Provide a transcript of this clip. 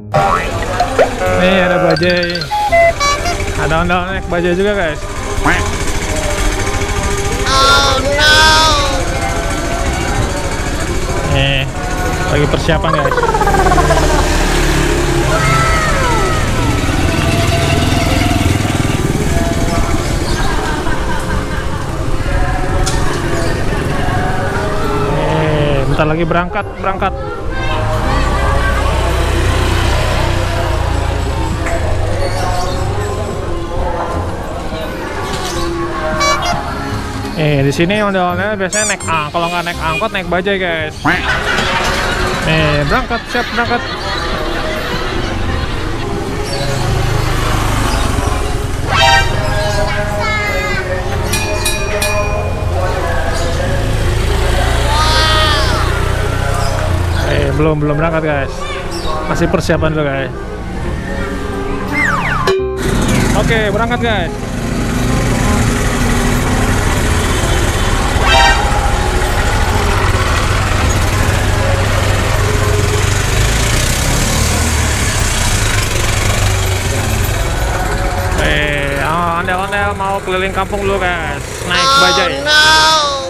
Nih ada bajai. Ada ondel naik bajai juga guys. Oh no. Nih lagi persiapan guys. Bentar lagi berangkat. Di sini ondel-ondel biasanya naik kalau nggak naik angkot naik bajai guys. Berangkat, siap berangkat. Belum berangkat guys. Masih persiapan dulu guys. Oke, berangkat guys. Ondel-ondel mau keliling kampung dulu guys. Naik bajai. Oh no.